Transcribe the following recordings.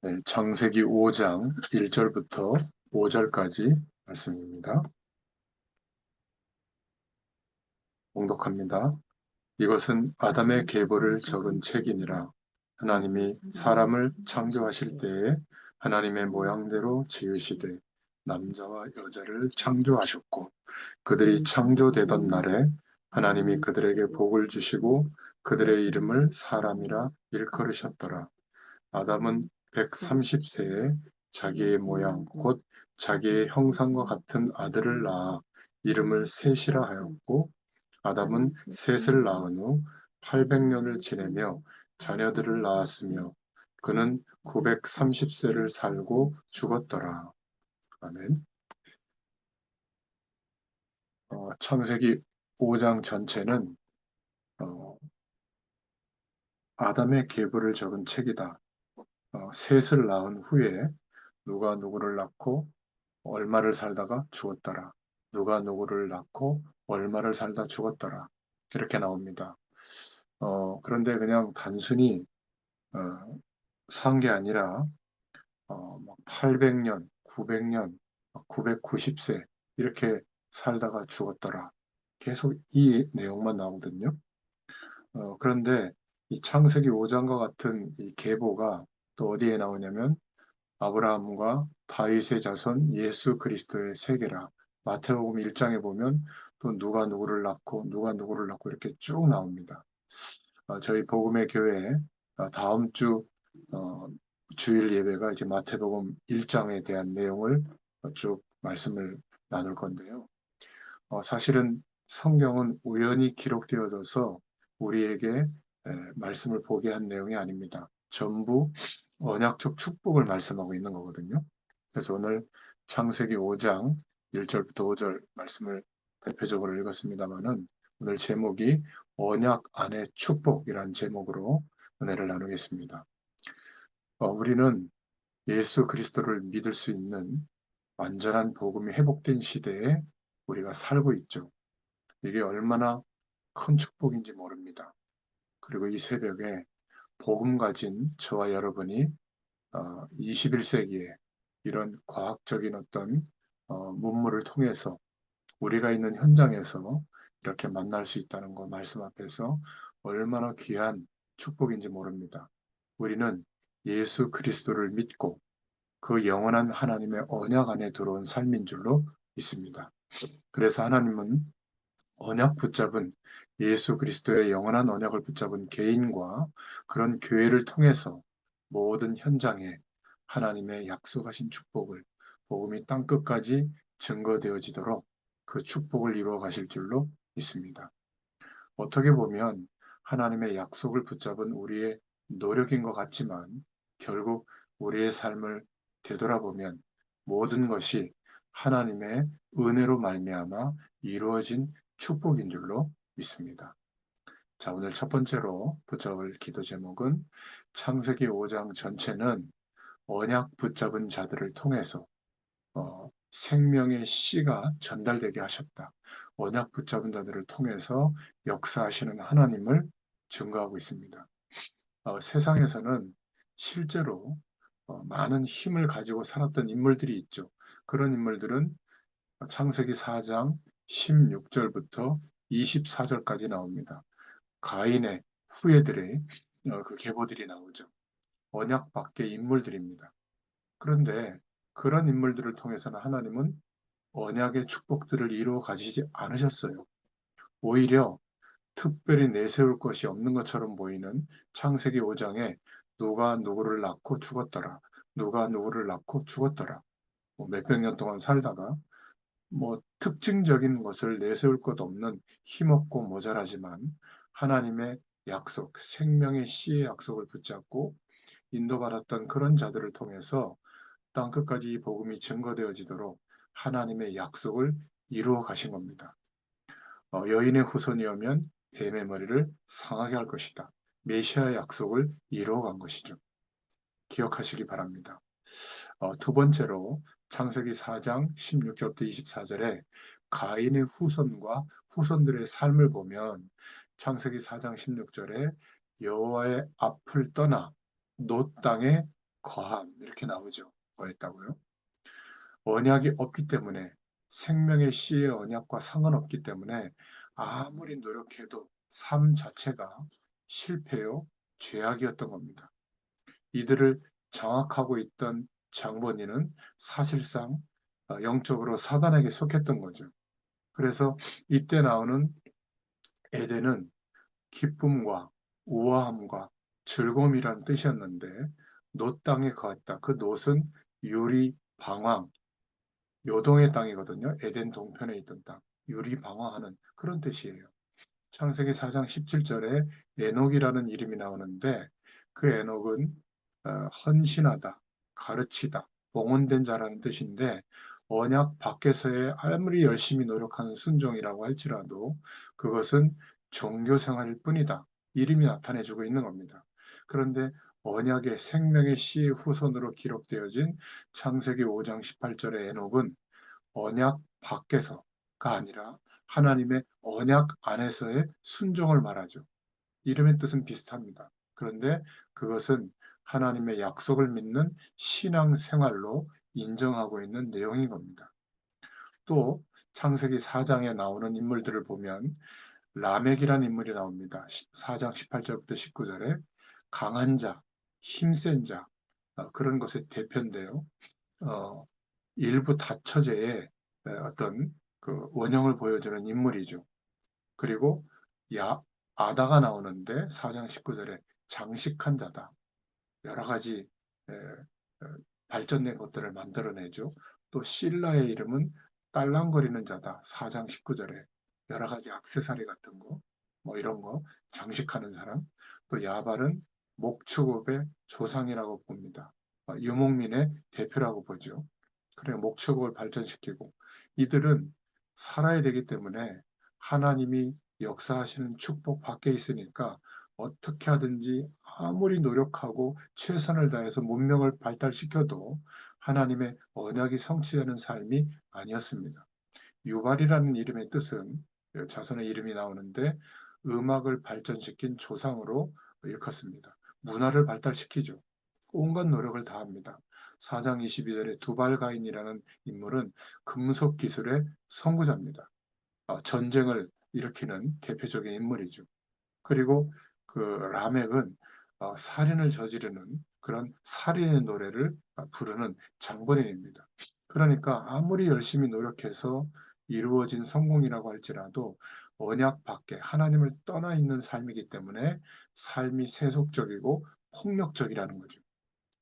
네, 창세기 5장 1절부터 5절까지 말씀입니다. 봉독합니다. 이것은 아담의 계보를 적은 책이니라. 하나님이 사람을 창조하실 때에 하나님의 모양대로 지으시되 남자와 여자를 창조하셨고 그들이 창조되던 날에 하나님이 그들에게 복을 주시고 그들의 이름을 사람이라 일컬으셨더라. 아담은 130세에 자기의 모양 곧 자기의 형상과 같은 아들을 낳아 이름을 셋이라 하였고 아담은 셋을 낳은 후 800년을 지내며 자녀들을 낳았으며 그는 930세를 살고 죽었더라. 아멘. 창세기 5장 전체는 어, 아담의 계보를 적은 책이다. 셋을 낳은 후에 누가 누구를 낳고 얼마를 살다가 죽었더라. 누가 누구를 낳고 얼마를 살다 죽었더라. 이렇게 나옵니다. 그런데 그냥 단순히 산 게 아니라 800년, 900년, 990세 이렇게 살다가 죽었더라. 계속 이 내용만 나오거든요. 그런데 이 창세기 5장과 같은 이 계보가 또 어디에 나오냐면 아브라함과 다윗의 자손 예수 그리스도의 세계라. 마태복음 1장에 보면 또 누가 누구를 낳고 누가 누구를 낳고 이렇게 쭉 나옵니다. 저희 복음의 교회 다음 주 어, 주일 예배가 이제 마태복음 1장에 대한 내용을 쭉 말씀을 나눌 건데요. 사실은 성경은 우연히 기록되어져서 우리에게 말씀을 보게 한 내용이 아닙니다. 전부 언약적 축복을 말씀하고 있는 거거든요. 그래서 오늘 창세기 5장 1절부터 5절 말씀을 대표적으로 읽었습니다만은 오늘 제목이 언약 안의 축복이라는 제목으로 은혜를 나누겠습니다. 우리는 예수 그리스도를 믿을 수 있는 완전한 복음이 회복된 시대에 우리가 살고 있죠. 이게 얼마나 큰 축복인지 모릅니다. 그리고 이 새벽에 복음 가진 저와 여러분이 21세기에 이런 과학적인 어떤 문물을 통해서 우리가 있는 현장에서 이렇게 만날 수 있다는 거 말씀 앞에서 얼마나 귀한 축복인지 모릅니다. 우리는 예수 그리스도를 믿고 그 영원한 하나님의 언약 안에 들어온 삶인 줄로 믿습니다. 그래서 하나님은 언약 붙잡은 예수 그리스도의 영원한 언약을 붙잡은 개인과 그런 교회를 통해서 모든 현장에 하나님의 약속하신 축복을 복음이 땅끝까지 증거되어지도록 그 축복을 이루어 가실 줄로 믿습니다. 어떻게 보면 하나님의 약속을 붙잡은 우리의 노력인 것 같지만 결국 우리의 삶을 되돌아보면 모든 것이 하나님의 은혜로 말미암아 이루어진 축복인 줄로 믿습니다. 자, 오늘 첫 번째로 붙잡을 기도 제목은 창세기 5장 전체는 언약 붙잡은 자들을 통해서 생명의 씨가 전달되게 하셨다. 언약 붙잡은 자들을 통해서 역사하시는 하나님을 증거하고 있습니다. 세상에서는 실제로 많은 힘을 가지고 살았던 인물들이 있죠. 그런 인물들은 창세기 4장 16절부터 24절까지 나옵니다. 가인의 후예들의 그 계보들이 나오죠. 언약 밖의 인물들입니다. 그런데 그런 인물들을 통해서는 하나님은 언약의 축복들을 이루어 가시지 않으셨어요. 오히려 특별히 내세울 것이 없는 것처럼 보이는 창세기 5장에 누가 누구를 낳고 죽었더라. 누가 누구를 낳고 죽었더라. 몇백 년 동안 살다가 특징적인 것을 내세울 것 없는 힘없고 모자라지만 하나님의 약속, 생명의 씨의 약속을 붙잡고 인도받았던 그런 자들을 통해서 땅끝까지 이 복음이 증거되어지도록 하나님의 약속을 이루어 가신 겁니다. 여인의 후손이오면 뱀의 머리를 상하게 할 것이다. 메시아의 약속을 이루어 간 것이죠. 기억하시기 바랍니다. 두 번째로 창세기 4장 16절부터 24절에 가인의 후손과 후손들의 삶을 보면 창세기 4장 16절에 여호와의 앞을 떠나 노 땅에 거함 이렇게 나오죠. 거했다고요. 언약이 없기 때문에 생명의 씨의 언약과 상관없기 때문에 아무리 노력해도 삶 자체가 실패요, 죄악이었던 겁니다. 이들을 장악하고 있던 장본인은 사실상 영적으로 사단에게 속했던 거죠. 그래서 이때 나오는 에덴은 기쁨과 우아함과 즐거움이라는 뜻이었는데 노 땅에 거했다. 그 노은 유리 방황, 요동의 땅이거든요. 에덴 동편에 있던 땅, 유리 방황하는 그런 뜻이에요. 창세기 4장 17절에 에녹이라는 이름이 나오는데 그 에녹은 헌신하다, 가르치다, 봉헌된 자라는 뜻인데 언약 밖에서의 아무리 열심히 노력하는 순종이라고 할지라도 그것은 종교 생활일 뿐이다. 이름이 나타내주고 있는 겁니다. 그런데 언약의 생명의 씨의 후손으로 기록되어진 창세기 5장 18절의 에녹은 언약 밖에서가 아니라 하나님의 언약 안에서의 순종을 말하죠. 이름의 뜻은 비슷합니다. 그런데 그것은 하나님의 약속을 믿는 신앙 생활로 인정하고 있는 내용인 겁니다. 또 창세기 4장에 나오는 인물들을 보면 라멕이라는 인물이 나옵니다. 4장 18절부터 19절에 강한 자, 힘센 자, 그런 것의 대표인데요. 어, 일부 다처제의 어떤 그 원형을 보여주는 인물이죠. 그리고 야, 아다가 나오는데 4장 19절에 장식한 자다. 여러 가지 에, 발전된 것들을 만들어내죠. 또 실라의 이름은 딸랑거리는 자다. 4장 19절에 여러 가지 액세서리 같은 거, 뭐 이런 거 장식하는 사람. 또 야발은 목축업의 조상이라고 봅니다. 유목민의 대표라고 보죠. 그래 목축업을 발전시키고 이들은 살아야 되기 때문에 하나님이 역사하시는 축복 밖에 있으니까 어떻게 하든지 아무리 노력하고 최선을 다해서 문명을 발달시켜도 하나님의 언약이 성취되는 삶이 아니었습니다. 유발이라는 이름의 뜻은 자손의 이름이 나오는데 음악을 발전시킨 조상으로 일컫습니다. 문화를 발달시키죠. 온갖 노력을 다합니다. 4장 22절에 두발가인이라는 인물은 금속 기술의 선구자입니다. 전쟁을 일으키는 대표적인 인물이죠. 그리고 그 라멕은 살인을 저지르는 그런 살인의 노래를 부르는 장본인입니다. 그러니까 아무리 열심히 노력해서 이루어진 성공이라고 할지라도 언약 밖에 하나님을 떠나 있는 삶이기 때문에 삶이 세속적이고 폭력적이라는 거죠.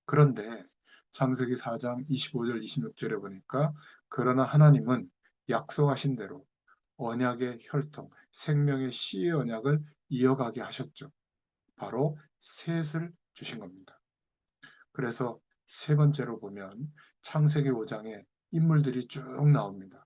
그런데 창세기 4장 25절 26절에 보니까 그러나 하나님은 약속하신 대로 언약의 혈통, 생명의 씨의 언약을 이어가게 하셨죠. 바로 셋을 주신 겁니다. 그래서 세 번째로 보면 창세기 5장에 인물들이 쭉 나옵니다.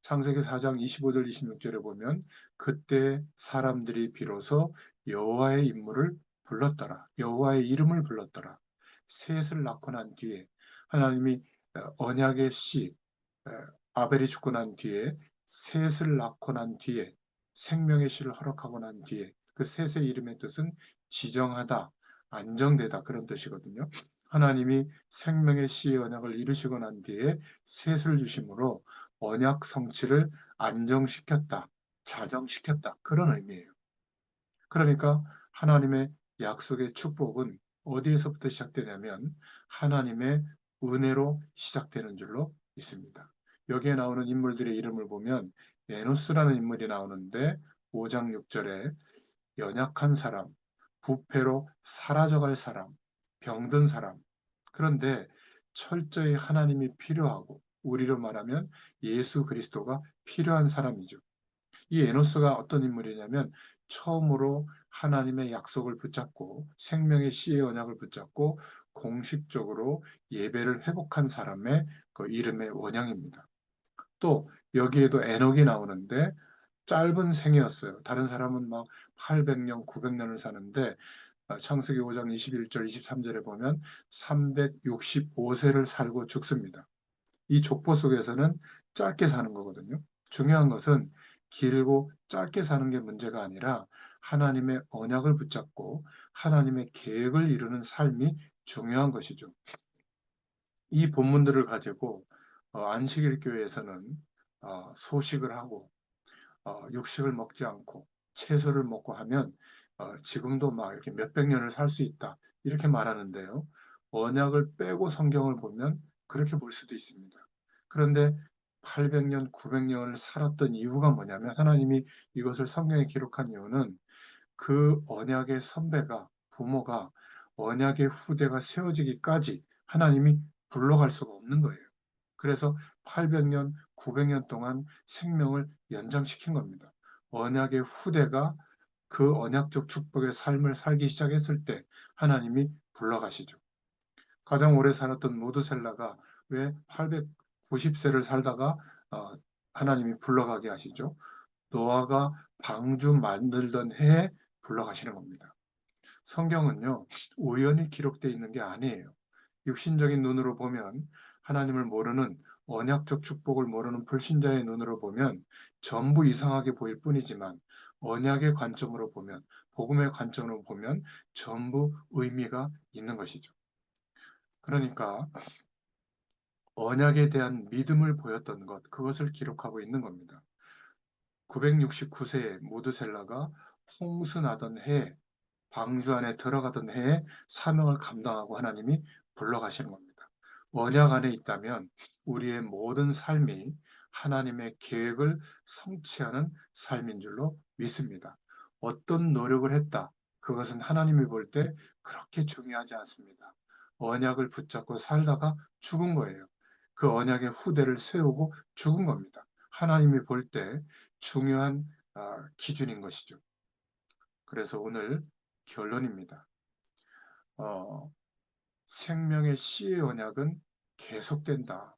창세기 4장 25절 26절에 보면 그때 사람들이 비로소 여호와의 인물을 불렀더라. 여호와의 이름을 불렀더라. 셋을 낳고 난 뒤에 하나님이 언약의 씨 아벨이 죽고 난 뒤에 셋을 낳고 난 뒤에 생명의 씨를 허락하고 난 뒤에 그 셋의 이름의 뜻은 지정하다, 안정되다 그런 뜻이거든요. 하나님이 생명의 씨의 언약을 이루시고 난 뒤에 셋을 주심으로 언약 성취를 안정시켰다, 자정시켰다 그런 의미예요. 그러니까 하나님의 약속의 축복은 어디에서부터 시작되냐면 하나님의 은혜로 시작되는 줄로 있습니다. 여기에 나오는 인물들의 이름을 보면 에노스라는 인물이 나오는데 5장 6절에 연약한 사람, 부패로 사라져갈 사람, 병든 사람. 그런데 철저히 하나님이 필요하고 우리로 말하면 예수 그리스도가 필요한 사람이죠. 이 에노스가 어떤 인물이냐면 처음으로 하나님의 약속을 붙잡고 생명의 씨의 언약을 붙잡고 공식적으로 예배를 회복한 사람의 그 이름의 원형입니다. 또 여기에도 에녹이 나오는데 짧은 생이었어요. 다른 사람은 막 800년, 900년을 사는데 창세기 5장 21절, 23절에 보면 365세를 살고 죽습니다. 이 족보 속에서는 짧게 사는 거거든요. 중요한 것은 길고 짧게 사는 게 문제가 아니라 하나님의 언약을 붙잡고 하나님의 계획을 이루는 삶이 중요한 것이죠. 이 본문들을 가지고 안식일 교회에서는 소식을 하고 육식을 먹지 않고 채소를 먹고 하면 지금도 막 이렇게 몇백 년을 살 수 있다 이렇게 말하는데요. 언약을 빼고 성경을 보면 그렇게 볼 수도 있습니다. 그런데 800년, 900년을 살았던 이유가 뭐냐면 하나님이 이것을 성경에 기록한 이유는 그 언약의 선배가 부모가 언약의 후대가 세워지기까지 하나님이 불러갈 수가 없는 거예요. 그래서 800년, 900년 동안 생명을 연장시킨 겁니다. 언약의 후대가 그 언약적 축복의 삶을 살기 시작했을 때 하나님이 불러가시죠. 가장 오래 살았던 모두셀라가 왜 890세를 살다가 어, 하나님이 불러가게 하시죠? 노아가 방주 만들던 해에 불러가시는 겁니다. 성경은요, 우연히 기록되어 있는 게 아니에요. 육신적인 눈으로 보면 하나님을 모르는 언약적 축복을 모르는 불신자의 눈으로 보면 전부 이상하게 보일 뿐이지만 언약의 관점으로 보면 복음의 관점으로 보면 전부 의미가 있는 것이죠. 그러니까 언약에 대한 믿음을 보였던 것, 그것을 기록하고 있는 겁니다. 969세에 무드셀라가 홍수 나던 해에 방주 안에 들어가던 해에 사명을 감당하고 하나님이 불러가시는 겁니다. 언약 안에 있다면 우리의 모든 삶이 하나님의 계획을 성취하는 삶인 줄로 믿습니다. 어떤 노력을 했다. 그것은 하나님이 볼 때 그렇게 중요하지 않습니다. 언약을 붙잡고 살다가 죽은 거예요. 그 언약의 후대를 세우고 죽은 겁니다. 하나님이 볼 때 중요한 기준인 것이죠. 그래서 오늘 결론입니다. 어, 생명의 씨의 언약은 계속된다.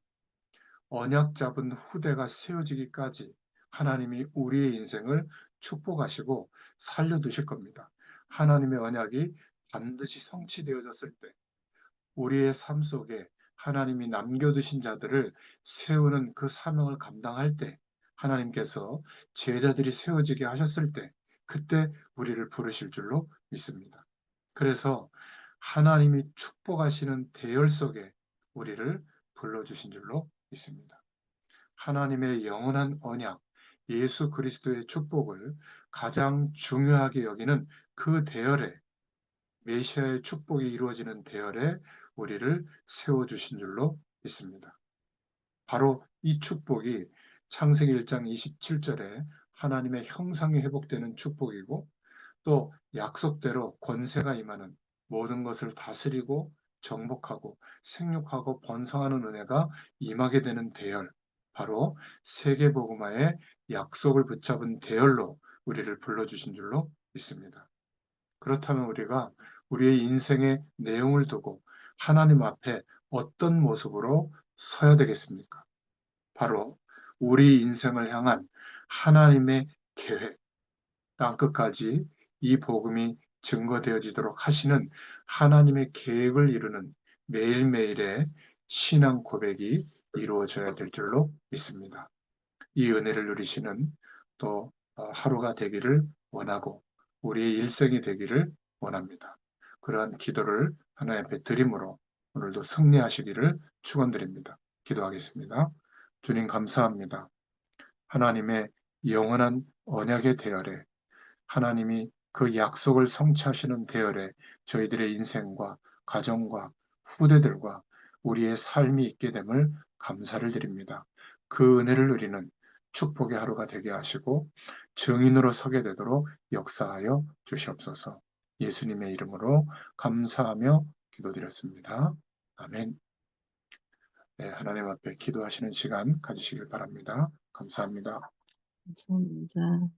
언약 잡은 후대가 세워지기까지 하나님이 우리의 인생을 축복하시고 살려두실 겁니다. 하나님의 언약이 반드시 성취되어졌을 때 우리의 삶 속에 하나님이 남겨두신 자들을 세우는 그 사명을 감당할 때 하나님께서 제자들이 세워지게 하셨을 때 그때 우리를 부르실 줄로 믿습니다. 그래서 하나님이 축복하시는 대열 속에 우리를 불러주신 줄로 믿습니다. 하나님의 영원한 언약, 예수 그리스도의 축복을 가장 중요하게 여기는 그 대열에 메시아의 축복이 이루어지는 대열에 우리를 세워주신 줄로 믿습니다. 바로 이 축복이 창세기 1장 27절에 하나님의 형상이 회복되는 축복이고 또 약속대로 권세가 임하는 모든 것을 다스리고 정복하고 생육하고 번성하는 은혜가 임하게 되는 대열, 바로 세계복음화의 약속을 붙잡은 대열로 우리를 불러주신 줄로 믿습니다. 그렇다면 우리가 우리의 인생의 내용을 두고 하나님 앞에 어떤 모습으로 서야 되겠습니까? 바로 우리 인생을 향한 하나님의 계획, 땅끝까지 이 복음이 증거되어지도록 하시는 하나님의 계획을 이루는 매일매일의 신앙 고백이 이루어져야 될 줄로 믿습니다. 이 은혜를 누리시는 또 하루가 되기를 원하고 우리의 일생이 되기를 원합니다. 그러한 기도를 하나님 앞에 드림으로 오늘도 승리하시기를 축원드립니다. 기도하겠습니다. 주님 감사합니다. 하나님의 영원한 언약의 대열에 하나님이 그 약속을 성취하시는 대열에 저희들의 인생과 가정과 후대들과 우리의 삶이 있게 됨을 감사를 드립니다. 그 은혜를 누리는 축복의 하루가 되게 하시고 증인으로 서게 되도록 역사하여 주시옵소서. 예수님의 이름으로 감사하며 기도드렸습니다. 아멘. 네, 하나님 앞에 기도하시는 시간 가지시길 바랍니다. 감사합니다. 감사합니다.